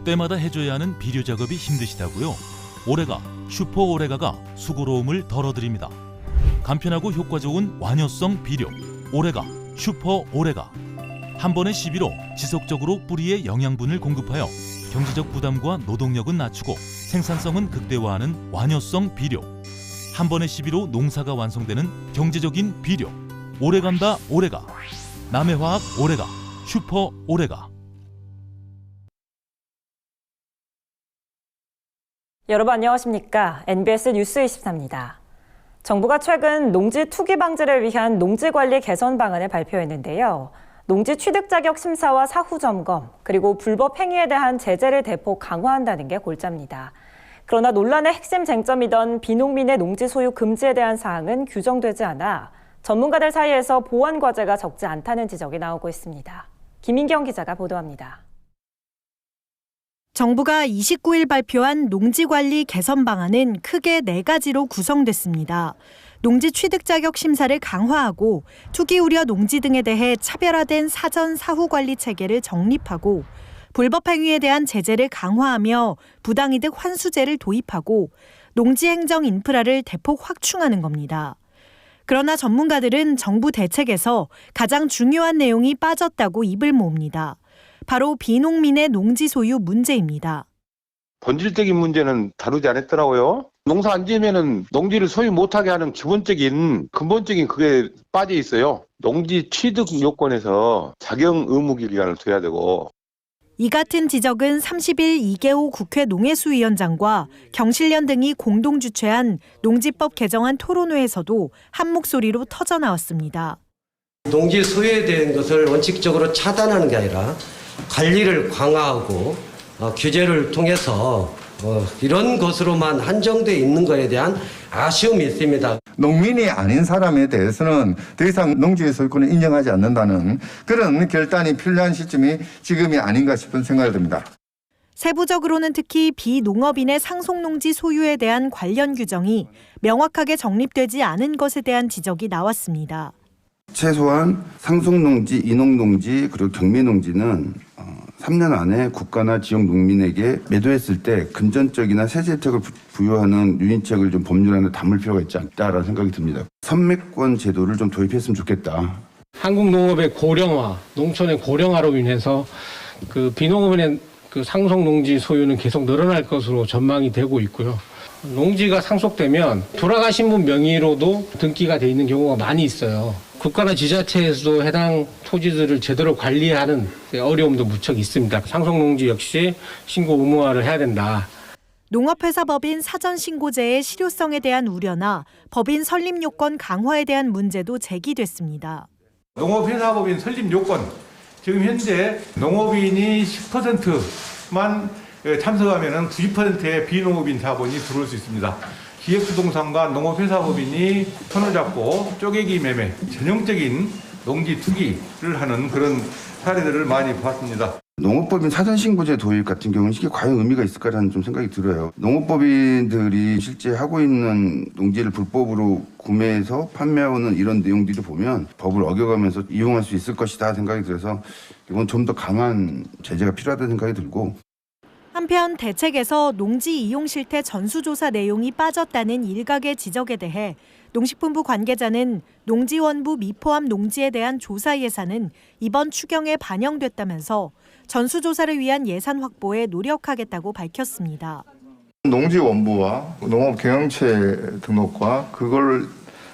때마다 해줘야 하는 비료 작업이 힘드시다고요? 오레가, 슈퍼 오레가가 수고로움을 덜어드립니다. 간편하고 효과 좋은 완효성 비료 오레가, 슈퍼 오레가. 한 번의 시비로 지속적으로 뿌리에 영양분을 공급하여 경제적 부담과 노동력은 낮추고 생산성은 극대화하는 완효성 비료. 한 번의 시비로 농사가 완성되는 경제적인 비료 오레간다 오레가. 남해화학 오레가, 슈퍼 오레가. 여러분 안녕하십니까? NBS 뉴스 24입니다. 정부가 최근 농지 투기 방지를 위한 농지관리 개선 방안을 발표했는데요. 농지 취득 자격 심사와 사후 점검, 그리고 불법 행위에 대한 제재를 대폭 강화한다는 게 골자입니다. 그러나 논란의 핵심 쟁점이던 비농민의 농지 소유 금지에 대한 사항은 규정되지 않아 전문가들 사이에서 보완 과제가 적지 않다는 지적이 나오고 있습니다. 김인경 기자가 보도합니다. 정부가 29일 발표한 농지관리 개선 방안은 크게 4가지로 구성됐습니다. 농지 취득 자격 심사를 강화하고 투기 우려 농지 등에 대해 차별화된 사전 사후 관리 체계를 정립하고 불법 행위에 대한 제재를 강화하며 부당이득 환수제를 도입하고 농지 행정 인프라를 대폭 확충하는 겁니다. 그러나 전문가들은 정부 대책에서 가장 중요한 내용이 빠졌다고 입을 모읍니다. 바로 비농민의 농지 소유 문제입니다. 본질적인 문제는 다루지 않았더라고요. 농사 안 지으면은 농지를 소유 못하게 하는 근본적인 그게 빠져 있어요. 농지 취득 요건에서 작용 의무 기간을 둬야 되고. 이 같은 지적은 30일 이계호 국회 농해수위원장과 경실련 등이 공동 주최한 농지법 개정안 토론회에서도 한 목소리로 터져나왔습니다. 농지 소유에 대한 것을 원칙적으로 차단하는 게 아니라 관리를 강화하고 규제를 통해서 이런 것으로만 한정되어 있는 것에 대한 아쉬움이 있습니다. 농민이 아닌 사람에 대해서는 더 이상 농지의 소유권을 인정하지 않는다는 그런 결단이 필요한 시점이 지금이 아닌가 싶은 생각이 듭니다. 세부적으로는 특히 비농업인의 상속농지 소유에 대한 관련 규정이 명확하게 정립되지 않은 것에 대한 지적이 나왔습니다. 최소한 상속농지, 인목농지, 그리고 경매농지는 3년 안에 국가나 지역 농민에게 매도했을 때 금전적이나 세제 혜택을 부여하는 유인책을 좀 법률안에 담을 필요가 있지 않다라는 생각이 듭니다. 선매권 제도를 좀 도입했으면 좋겠다. 한국 농업의 고령화, 농촌의 고령화로 인해서 그 비농업인의 그 상속농지 소유는 계속 늘어날 것으로 전망이 되고 있고요. 농지가 상속되면 돌아가신 분 명의로도 등기가 돼 있는 경우가 많이 있어요. 국가나 지자체에서도 해당 토지들을 제대로 관리하는 어려움도 무척 있습니다. 상속농지 역시 신고 의무화를 해야 된다. 농업회사법인 사전신고제의 실효성에 대한 우려나 법인 설립 요건 강화에 대한 문제도 제기됐습니다. 농업회사법인 설립 요건, 지금 현재 농업인이 10%만 참석하면 90%의 비농업인 자본이 들어올 수 있습니다. 기획부동산과 농업회사법인이 손을 잡고 쪼개기 매매, 전형적인 농지 투기를 하는 그런 사례들을 많이 봤습니다. 농업법인 사전신고제 도입 같은 경우는 이게 과연 의미가 있을까라는 좀 생각이 들어요. 농업법인들이 실제 하고 있는 농지를 불법으로 구매해서 판매하는 이런 내용들을 보면 법을 어겨가면서 이용할 수 있을 것이다 생각이 들어서 이건 좀 더 강한 제재가 필요하다는 생각이 들고. 한편 대책에서 농지 이용 실태 전수조사 내용이 빠졌다는 일각의 지적에 대해 농식품부 관계자는 농지원부 미포함 농지에 대한 조사 예산은 이번 추경에 반영됐다면서 전수조사를 위한 예산 확보에 노력하겠다고 밝혔습니다. 농지원부와 농업경영체 등록과 그걸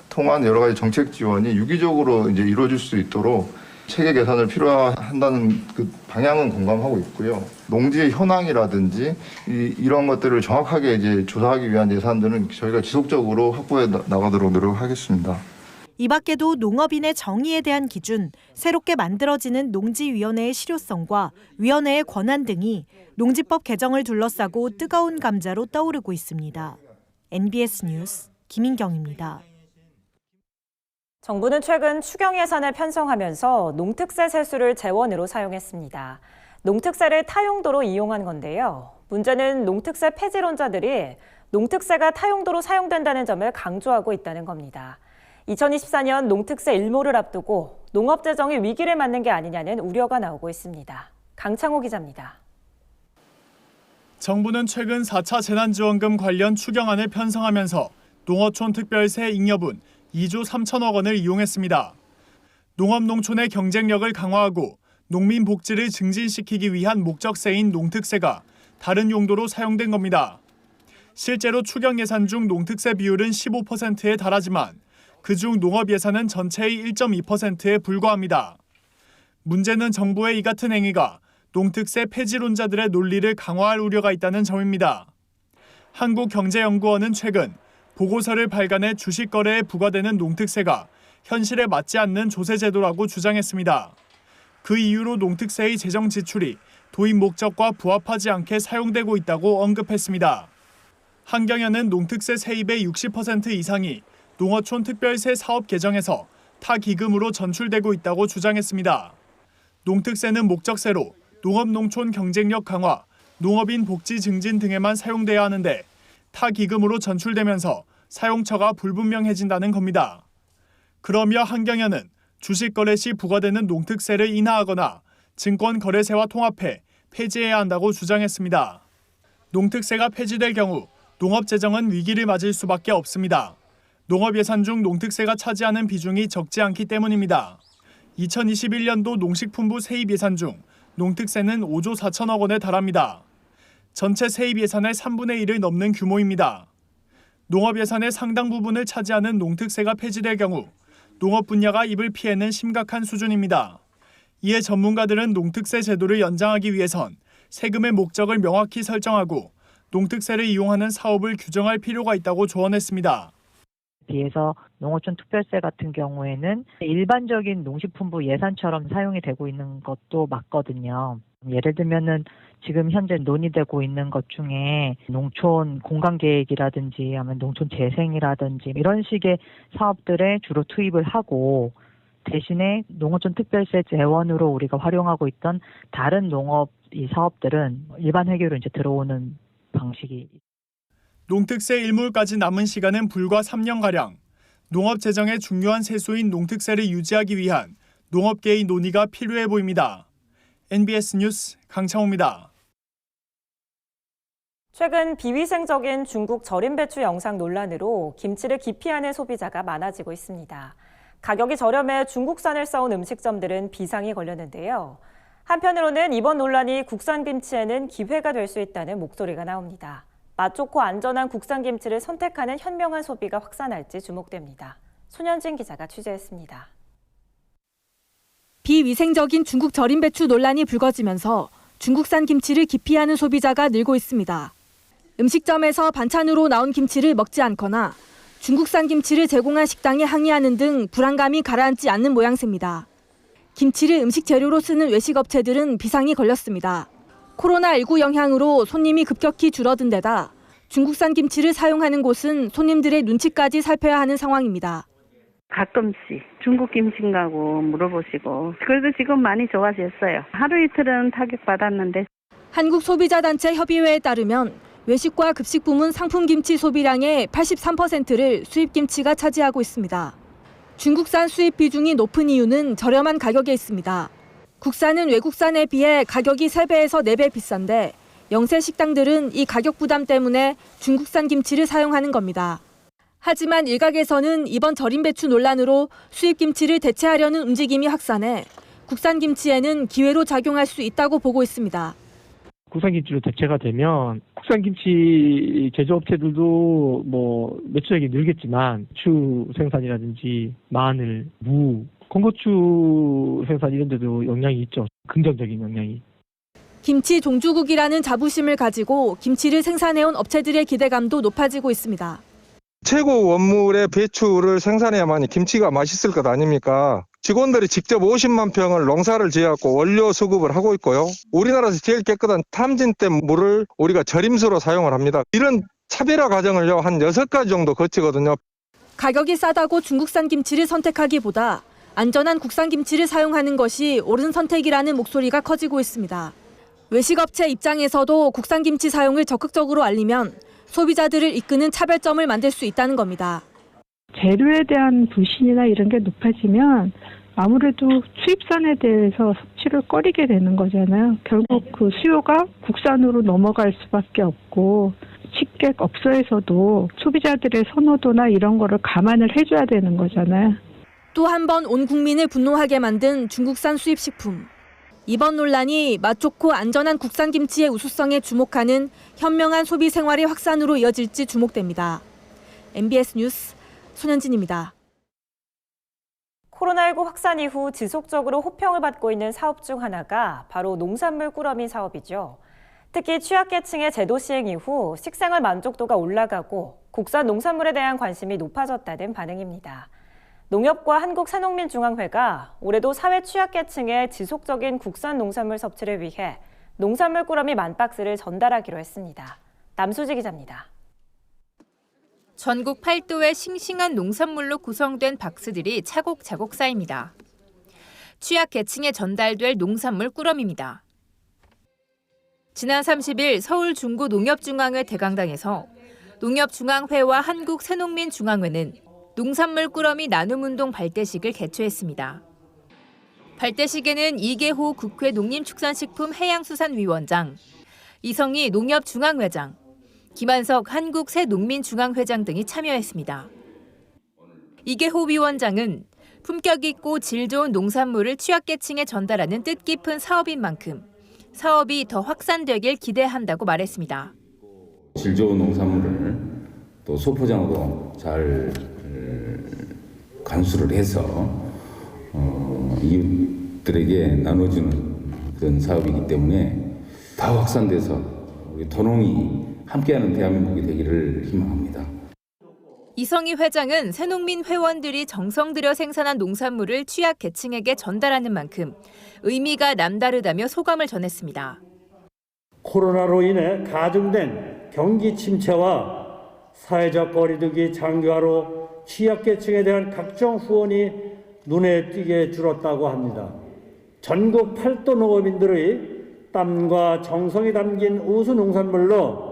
통한 여러 가지 정책 지원이 유기적으로 이제 이루어질 수 있도록 체계 개선을 필요한다는 그 방향은 공감하고 있고요. 농지의 현황이라든지 이런 것들을 정확하게 이제 조사하기 위한 예산들은 저희가 지속적으로 확보해 나가도록 노력하겠습니다. 이 밖에도 농업인의 정의에 대한 기준, 새롭게 만들어지는 농지위원회의 실효성과 위원회의 권한 등이 농지법 개정을 둘러싸고 뜨거운 감자로 떠오르고 있습니다. NBS 뉴스 김인경입니다. 정부는 최근 추경 예산을 편성하면서 농특세 세수를 재원으로 사용했습니다. 농특세를 타용도로 이용한 건데요. 문제는 농특세 폐지론자들이 농특세가 타용도로 사용된다는 점을 강조하고 있다는 겁니다. 2024년 농특세 일몰을 앞두고 농업재정이 위기를 맞는 게 아니냐는 우려가 나오고 있습니다. 강창호 기자입니다. 정부는 최근 4차 재난지원금 관련 추경안을 편성하면서 농어촌 특별세 잉여분 2조 3천억 원을 이용했습니다. 농업농촌의 경쟁력을 강화하고 농민 복지를 증진시키기 위한 목적세인 농특세가 다른 용도로 사용된 겁니다. 실제로 추경 예산 중 농특세 비율은 15%에 달하지만 그중 농업 예산은 전체의 1.2%에 불과합니다. 문제는 정부의 이 같은 행위가 농특세 폐지론자들의 논리를 강화할 우려가 있다는 점입니다. 한국경제연구원은 최근 보고서를 발간해 주식 거래에 부과되는 농특세가 현실에 맞지 않는 조세제도라고 주장했습니다. 그 이유로 농특세의 재정 지출이 도입 목적과 부합하지 않게 사용되고 있다고 언급했습니다. 한경연은 농특세 세입의 60% 이상이 농어촌 특별세 사업 계정에서 타 기금으로 전출되고 있다고 주장했습니다. 농특세는 목적세로 농업농촌 경쟁력 강화, 농업인 복지 증진 등에만 사용돼야 하는데 타 기금으로 전출되면서 사용처가 불분명해진다는 겁니다. 그러며 한경연은 주식 거래 시 부과되는 농특세를 인하하거나 증권 거래세와 통합해 폐지해야 한다고 주장했습니다. 농특세가 폐지될 경우 농업 재정은 위기를 맞을 수밖에 없습니다. 농업 예산 중 농특세가 차지하는 비중이 적지 않기 때문입니다. 2021년도 농식품부 세입 예산 중 농특세는 5조 4천억 원에 달합니다. 전체 세입 예산의 3분의 1을 넘는 규모입니다. 농업 예산의 상당 부분을 차지하는 농특세가 폐지될 경우 농업 분야가 입을 피해는 심각한 수준입니다. 이에 전문가들은 농특세 제도를 연장하기 위해선 세금의 목적을 명확히 설정하고 농특세를 이용하는 사업을 규정할 필요가 있다고 조언했습니다. 비해서 농어촌 특별세 같은 경우에는 일반적인 농식품부 예산처럼 사용이 되고 있는 것도 맞거든요. 예를 들면은 지금 현재 논의되고 있는 것 중에 농촌 공간계획이라든지 아니면 농촌 재생이라든지 이런 식의 사업들에 주로 투입을 하고 대신에 농어촌 특별세 재원으로 우리가 활용하고 있던 다른 농업 이 사업들은 일반 회계로 이제 들어오는 방식이. 농특세 일몰까지 남은 시간은 불과 3년가량. 농업 재정의 중요한 세수인 농특세를 유지하기 위한 농업계의 논의가 필요해 보입니다. NBS 뉴스 강창호입니다. 최근 비위생적인 중국 절임 배추 영상 논란으로 김치를 기피하는 소비자가 많아지고 있습니다. 가격이 저렴해 중국산을 써온 음식점들은 비상이 걸렸는데요. 한편으로는 이번 논란이 국산 김치에는 기회가 될 수 있다는 목소리가 나옵니다. 맛 좋고 안전한 국산 김치를 선택하는 현명한 소비가 확산할지 주목됩니다. 손현진 기자가 취재했습니다. 비위생적인 중국 절임 배추 논란이 불거지면서 중국산 김치를 기피하는 소비자가 늘고 있습니다. 음식점에서 반찬으로 나온 김치를 먹지 않거나 중국산 김치를 제공한 식당에 항의하는 등 불안감이 가라앉지 않는 모양새입니다. 김치를 음식 재료로 쓰는 외식업체들은 비상이 걸렸습니다. 코로나19 영향으로 손님이 급격히 줄어든 데다 중국산 김치를 사용하는 곳은 손님들의 눈치까지 살펴야 하는 상황입니다. 가끔씩 중국 김치인가고 물어보시고 그래도 지금 많이 좋아졌어요. 하루 이틀은 타격받았는데. 한국소비자단체 협의회에 따르면 외식과 급식 부문 상품 김치 소비량의 83%를 수입 김치가 차지하고 있습니다. 중국산 수입 비중이 높은 이유는 저렴한 가격에 있습니다. 국산은 외국산에 비해 가격이 3배에서 4배 비싼데 영세 식당들은 이 가격 부담 때문에 중국산 김치를 사용하는 겁니다. 하지만 일각에서는 이번 절임 배추 논란으로 수입 김치를 대체하려는 움직임이 확산해 국산 김치에는 기회로 작용할 수 있다고 보고 있습니다. 국산 김치로 대체가 되면 국산 김치 제조업체들도 매출액이 늘겠지만 추 생산이라든지 마늘, 무, 건고추 생산 이런 데도 영향이 있죠. 긍정적인 영향이. 김치 종주국이라는 자부심을 가지고 김치를 생산해온 업체들의 기대감도 높아지고 있습니다. 최고 원물의 배추를 생산해야만 김치가 맛있을 것 아닙니까? 직원들이 직접 50만 평을 농사를 지어갖고 원료 수급을 하고 있고요. 우리나라에서 제일 깨끗한 탐진댐 물을 우리가 절임수로 사용을 합니다. 이런 차별화 과정을요, 한 6가지 정도 거치거든요. 가격이 싸다고 중국산 김치를 선택하기보다 안전한 국산 김치를 사용하는 것이 옳은 선택이라는 목소리가 커지고 있습니다. 외식업체 입장에서도 국산 김치 사용을 적극적으로 알리면 소비자들을 이끄는 차별점을 만들 수 있다는 겁니다. 재료에 대한 불신이나 이런 게 높아지면 아무래도 수입산에 대해서 수치를 꺼리게 되는 거잖아요. 결국 그 수요가 국산으로 넘어갈 수밖에 없고 식객업소에서도 소비자들의 선호도나 이런 거를 감안을 해줘야 되는 거잖아요. 또 한 번 온 국민을 분노하게 만든 중국산 수입 식품. 이번 논란이 맛 좋고 안전한 국산 김치의 우수성에 주목하는 현명한 소비 생활의 확산으로 이어질지 주목됩니다. MBS 뉴스 손현진입니다. 코로나19 확산 이후 지속적으로 호평을 받고 있는 사업 중 하나가 바로 농산물 꾸러미 사업이죠. 특히 취약계층의 제도 시행 이후 식생활 만족도가 올라가고 국산 농산물에 대한 관심이 높아졌다는 반응입니다. 농협과 한국새농민중앙회가 올해도 사회 취약계층의 지속적인 국산 농산물 섭취를 위해 농산물 꾸러미 10,000박스를 전달하기로 했습니다. 남수지 기자입니다. 전국 8도의 싱싱한 농산물로 구성된 박스들이 차곡차곡 쌓입니다. 취약계층에 전달될 농산물 꾸러미입니다. 지난 30일 서울 중구 농협중앙회 대강당에서 농협중앙회와 한국새농민중앙회는 농산물 꾸러미 나눔운동 발대식을 개최했습니다. 발대식에는 이계호 국회 농림축산식품 해양수산위원장, 이성희 농협중앙회장, 김한석 한국새농민중앙회장 등이 참여했습니다. 이계호 위원장은 품격 있고 질 좋은 농산물을 취약계층에 전달하는 뜻깊은 사업인 만큼 사업이 더 확산되길 기대한다고 말했습니다. 질 좋은 농산물을 또 소포장으로 잘 간수를 해서 이웃들에게 나눠주는 그런 사업이기 때문에 더 확산돼서 우리 도농이 함께하는 대한민국이 되기를 희망합니다. 이성희 회장은 새농민 회원들이 정성 들여 생산한 농산물을 취약계층에게 전달하는 만큼 의미가 남다르다며 소감을 전했습니다. 코로나로 인해 가중된 경기 침체와 사회적 거리두기 장기화로 취약계층에 대한 각종 후원이 눈에 띄게 줄었다고 합니다. 전국 8도 농업인들의 땀과 정성이 담긴 우수 농산물로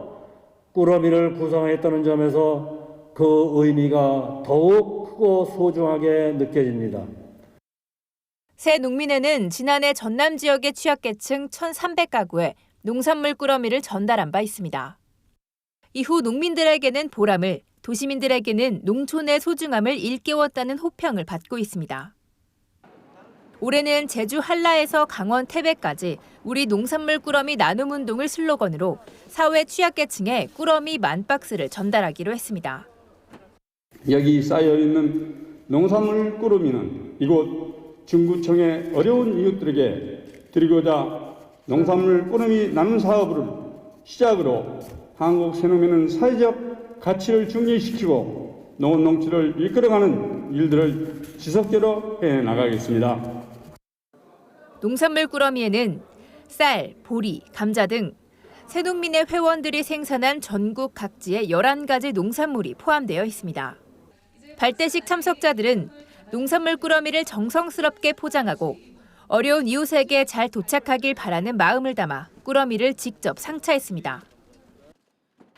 꾸러미를 구성했다는 점에서 그 의미가 더욱 크고 소중하게 느껴집니다. 새 농민회는 지난해 전남 지역의 취약계층 1,300가구에 농산물 꾸러미를 전달한 바 있습니다. 이후 농민들에게는 보람을, 도시민들에게는 농촌의 소중함을 일깨웠다는 호평을 받고 있습니다. 올해는 제주 한라에서 강원 태백까지 우리 농산물 꾸러미 나눔 운동을 슬로건으로 사회 취약계층에 꾸러미 10,000박스를 전달하기로 했습니다. 여기 쌓여있는 농산물 꾸러미는 이곳 중구청의 어려운 이웃들에게 드리고자 농산물 꾸러미 나눔 사업을 시작으로 한국새농민은 사회적 가치를 중진시키고 농업 농취를 이끌어가는 일들을 지속적으로 해나가겠습니다. 농산물 꾸러미에는 쌀, 보리, 감자 등 새농민회 회원들이 생산한 전국 각지의 11가지 농산물이 포함되어 있습니다. 발대식 참석자들은 농산물 꾸러미를 정성스럽게 포장하고 어려운 이웃에게 잘 도착하길 바라는 마음을 담아 꾸러미를 직접 상차했습니다.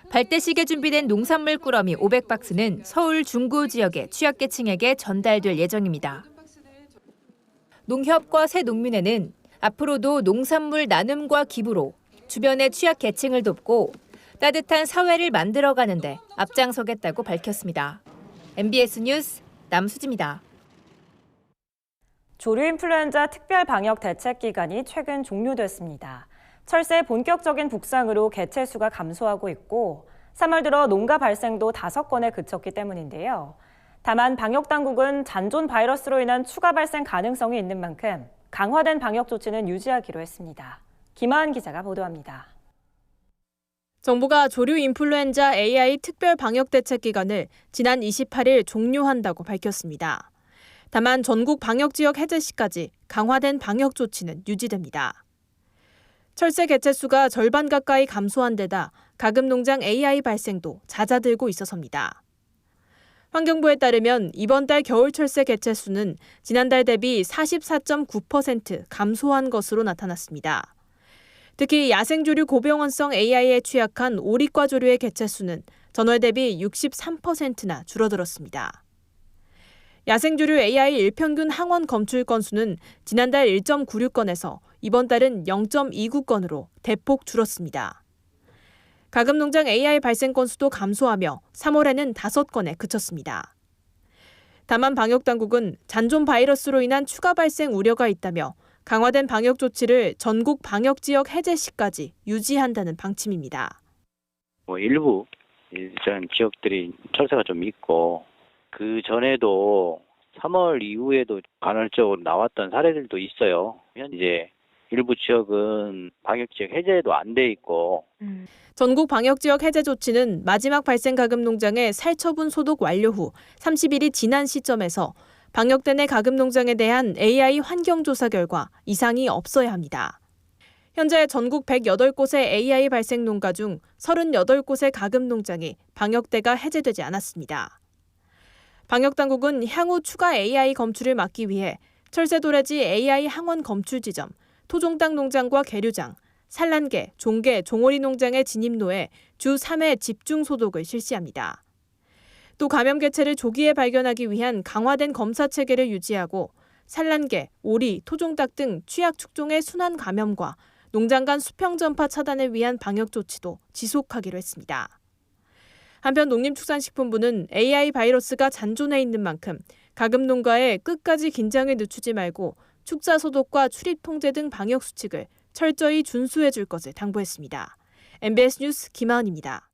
발대식에 준비된 농산물 꾸러미 500박스는 서울 중구 지역의 취약계층에게 전달될 예정입니다. 농협과 새농민회는 앞으로도 농산물 나눔과 기부로 주변의 취약계층을 돕고 따뜻한 사회를 만들어가는 데 앞장서겠다고 밝혔습니다. MBS 뉴스 남수지입니다. 조류 인플루엔자 특별 방역 대책 기간이 최근 종료됐습니다. 철새의 본격적인 북상으로 개체 수가 감소하고 있고 3월 들어 농가 발생도 5건에 그쳤기 때문인데요. 다만 방역당국은 잔존 바이러스로 인한 추가 발생 가능성이 있는 만큼 강화된 방역 조치는 유지하기로 했습니다. 김하은 기자가 보도합니다. 정부가 조류 인플루엔자 AI 특별 방역 대책 기간을 지난 28일 종료한다고 밝혔습니다. 다만 전국 방역 지역 해제 시까지 강화된 방역 조치는 유지됩니다. 철새 개체 수가 절반 가까이 감소한 데다 가금 농장 AI 발생도 잦아들고 있어서입니다. 환경부에 따르면 이번 달 겨울 철새 개체 수는 지난달 대비 44.9% 감소한 것으로 나타났습니다. 특히 야생조류 고병원성 AI에 취약한 오리과 조류의 개체 수는 전월 대비 63%나 줄어들었습니다. 야생조류 AI 일평균 항원 검출 건수는 지난달 1.96건에서 이번 달은 0.29건으로 대폭 줄었습니다. 가금농장 AI 발생 건수도 감소하며 3월에는 5건에 그쳤습니다. 다만 방역당국은 잔존 바이러스로 인한 추가 발생 우려가 있다며 강화된 방역 조치를 전국 방역지역 해제 시까지 유지한다는 방침입니다. 일부 일정 지역들이 철새가 좀 있고 그 전에도 3월 이후에도 간헐적으로 나왔던 사례들도 있어요. 현재 일부 지역은 방역지역 해제도 안 돼 있고. 전국 방역지역 해제 조치는 마지막 발생 가금농장의 살처분 소독 완료 후 30일이 지난 시점에서 방역된 해 가금농장에 대한 AI 환경조사 결과 이상이 없어야 합니다. 현재 전국 108곳의 AI 발생 농가 중 38곳의 가금농장이 방역대가 해제되지 않았습니다. 방역당국은 향후 추가 AI 검출을 막기 위해 철새도래지 AI 항원 검출 지점, 토종닭 농장과 계류장, 산란개, 종개, 종오리 농장의 진입로에 주 3회 집중 소독을 실시합니다. 또 감염 개체를 조기에 발견하기 위한 강화된 검사 체계를 유지하고 산란개, 오리, 토종닭 등 취약 축종의 순환 감염과 농장 간 수평 전파 차단을 위한 방역 조치도 지속하기로 했습니다. 한편 농림축산식품부는 AI 바이러스가 잔존해 있는 만큼 가금농가에 끝까지 긴장을 늦추지 말고 축사 소독과 출입 통제 등 방역 수칙을 철저히 준수해 줄 것을 당부했습니다. MBS 뉴스 김하은입니다.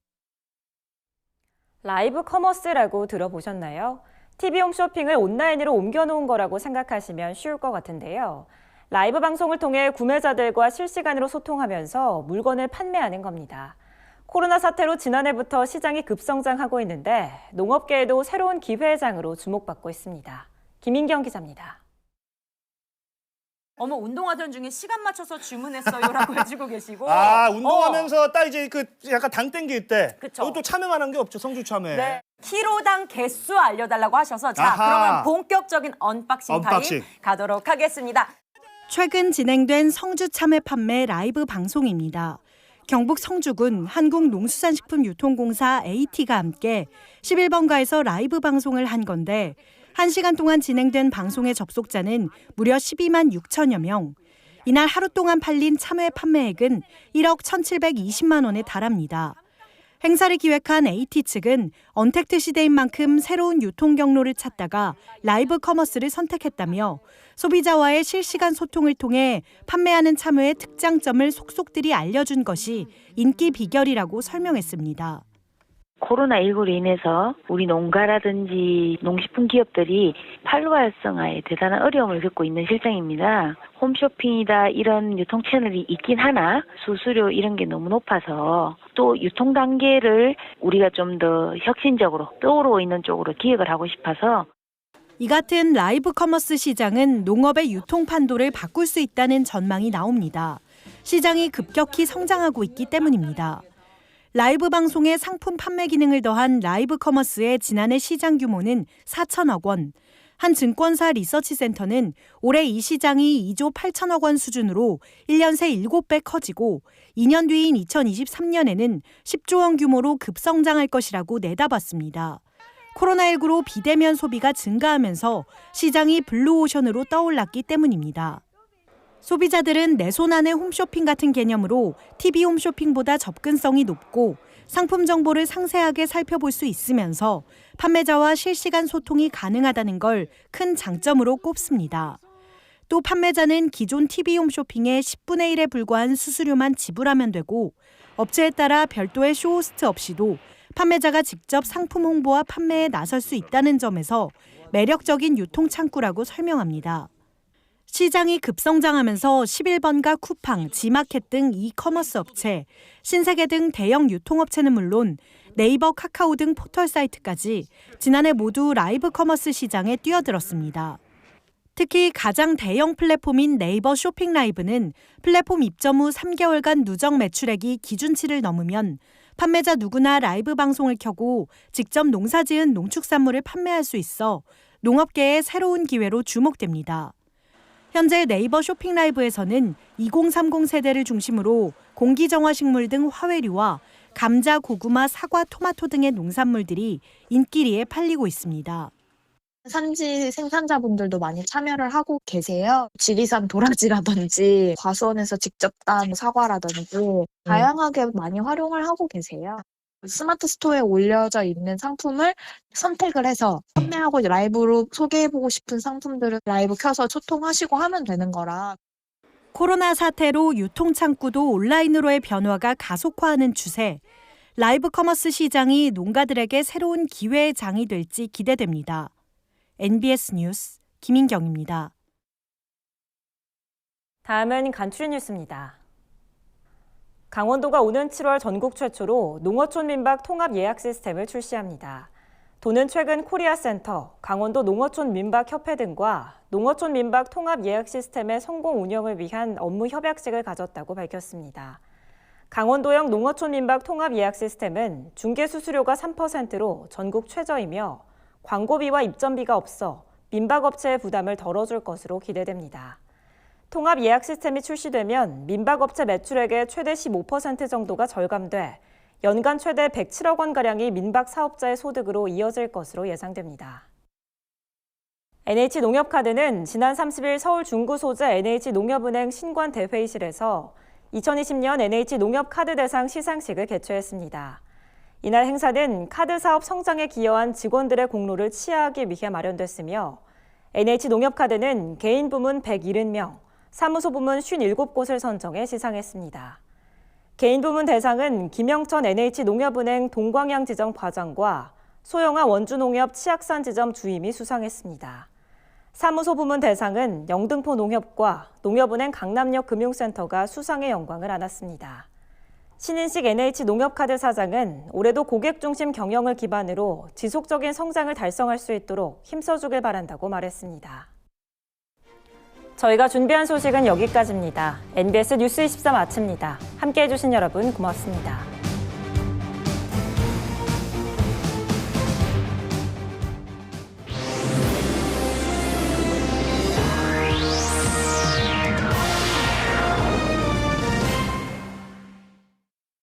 라이브 커머스라고 들어보셨나요? TV 홈쇼핑을 온라인으로 옮겨놓은 거라고 생각하시면 쉬울 것 같은데요. 라이브 방송을 통해 구매자들과 실시간으로 소통하면서 물건을 판매하는 겁니다. 코로나 사태로 지난해부터 시장이 급성장하고 있는데 농업계에도 새로운 기회장으로 주목받고 있습니다. 김인경 기자입니다. 어머, 운동하던 중에 시간 맞춰서 주문했어요라고 해주고 계시고. 아, 운동하면서 딱 이제 그 약간 당 땡길 때. 그쵸. 여기 또 참여만 한 게 없죠, 성주 참여. 네. 키로당 개수 알려달라고 하셔서 자, 아하. 그러면 본격적인 언박싱 타임 가도록 하겠습니다. 최근 진행된 성주 참외 판매 라이브 방송입니다. 경북 성주군 한국농수산식품유통공사 AT가 함께 11번가에서 라이브 방송을 한 건데 1시간 동안 진행된 방송의 접속자는 무려 12만 6천여 명. 이날 하루 동안 팔린 참외 판매액은 1억 1,720만 원에 달합니다. 행사를 기획한 AT 측은 언택트 시대인 만큼 새로운 유통 경로를 찾다가 라이브 커머스를 선택했다며 소비자와의 실시간 소통을 통해 판매하는 참외의 특장점을 속속들이 알려준 것이 인기 비결이라고 설명했습니다. 코로나19로 인해서 우리 농가라든지 농식품 기업들이 판로 활성화에 대단한 어려움을 겪고 있는 실정입니다. 홈쇼핑이다 이런 유통 채널이 있긴 하나 수수료 이런 게 너무 높아서 또 유통 단계를 우리가 좀 더 혁신적으로 떠오르고 있는 쪽으로 기획을 하고 싶어서 이 같은 라이브 커머스 시장은 농업의 유통 판도를 바꿀 수 있다는 전망이 나옵니다. 시장이 급격히 성장하고 있기 때문입니다. 라이브 방송에 상품 판매 기능을 더한 라이브 커머스의 지난해 시장 규모는 4천억 원. 한 증권사 리서치센터는 올해 이 시장이 2조 8천억 원 수준으로 1년 새 7배 커지고 2년 뒤인 2023년에는 10조 원 규모로 급성장할 것이라고 내다봤습니다. 코로나19로 비대면 소비가 증가하면서 시장이 블루오션으로 떠올랐기 때문입니다. 소비자들은 내 손 안에 홈쇼핑 같은 개념으로 TV 홈쇼핑보다 접근성이 높고 상품 정보를 상세하게 살펴볼 수 있으면서 판매자와 실시간 소통이 가능하다는 걸 큰 장점으로 꼽습니다. 또 판매자는 기존 TV 홈쇼핑의 10분의 1에 불과한 수수료만 지불하면 되고 업체에 따라 별도의 쇼호스트 없이도 판매자가 직접 상품 홍보와 판매에 나설 수 있다는 점에서 매력적인 유통 창구라고 설명합니다. 시장이 급성장하면서 11번가 쿠팡, 지마켓 등 이커머스 업체, 신세계 등 대형 유통업체는 물론 네이버, 카카오 등 포털 사이트까지 지난해 모두 라이브 커머스 시장에 뛰어들었습니다. 특히 가장 대형 플랫폼인 네이버 쇼핑 라이브는 플랫폼 입점 후 3개월간 누적 매출액이 기준치를 넘으면 판매자 누구나 라이브 방송을 켜고 직접 농사지은 농축산물을 판매할 수 있어 농업계의 새로운 기회로 주목됩니다. 현재 네이버 쇼핑 라이브에서는 2030 세대를 중심으로 공기정화식물 등 화훼류와 감자, 고구마, 사과, 토마토 등의 농산물들이 인기리에 팔리고 있습니다. 산지 생산자분들도 많이 참여를 하고 계세요. 지리산 도라지라든지 과수원에서 직접 딴 사과라든지 다양하게 많이 활용을 하고 계세요. 스마트 스토어에 올려져 있는 상품을 선택을 해서 판매하고 라이브로 소개해보고 싶은 상품들을 라이브 켜서 소통하시고 하면 되는 거라. 코로나 사태로 유통창구도 온라인으로의 변화가 가속화하는 추세. 라이브 커머스 시장이 농가들에게 새로운 기회의 장이 될지 기대됩니다. NBS 뉴스 김인경입니다. 다음은 간추린 뉴스입니다. 강원도가 오는 7월 전국 최초로 농어촌 민박 통합 예약 시스템을 출시합니다. 도는 최근 코리아센터, 강원도 농어촌 민박협회 등과 농어촌 민박 통합 예약 시스템의 성공 운영을 위한 업무 협약식을 가졌다고 밝혔습니다. 강원도형 농어촌 민박 통합 예약 시스템은 중개 수수료가 3%로 전국 최저이며 광고비와 입점비가 없어 민박업체의 부담을 덜어줄 것으로 기대됩니다. 통합 예약 시스템이 출시되면 민박업체 매출액의 최대 15% 정도가 절감돼 연간 최대 107억 원가량이 민박 사업자의 소득으로 이어질 것으로 예상됩니다. NH농협카드는 지난 30일 서울 중구 소재 NH농협은행 신관 대회의실에서 2020년 NH농협카드 대상 시상식을 개최했습니다. 이날 행사는 카드 사업 성장에 기여한 직원들의 공로를 치하하기 위해 마련됐으며 NH농협카드는 개인 부문 170명, 사무소 부문 57곳을 선정해 시상했습니다. 개인 부문 대상은 김영천 NH농협은행 동광양 지점 과장과 소영아 원주농협 치악산 지점 주임이 수상했습니다. 사무소 부문 대상은 영등포 농협과 농협은행 강남역 금융센터가 수상의 영광을 안았습니다. 신인식 NH농협카드 사장은 올해도 고객 중심 경영을 기반으로 지속적인 성장을 달성할 수 있도록 힘써주길 바란다고 말했습니다. 저희가 준비한 소식은 여기까지입니다. NBS 뉴스 24 마칩니다. 함께해 주신 여러분 고맙습니다.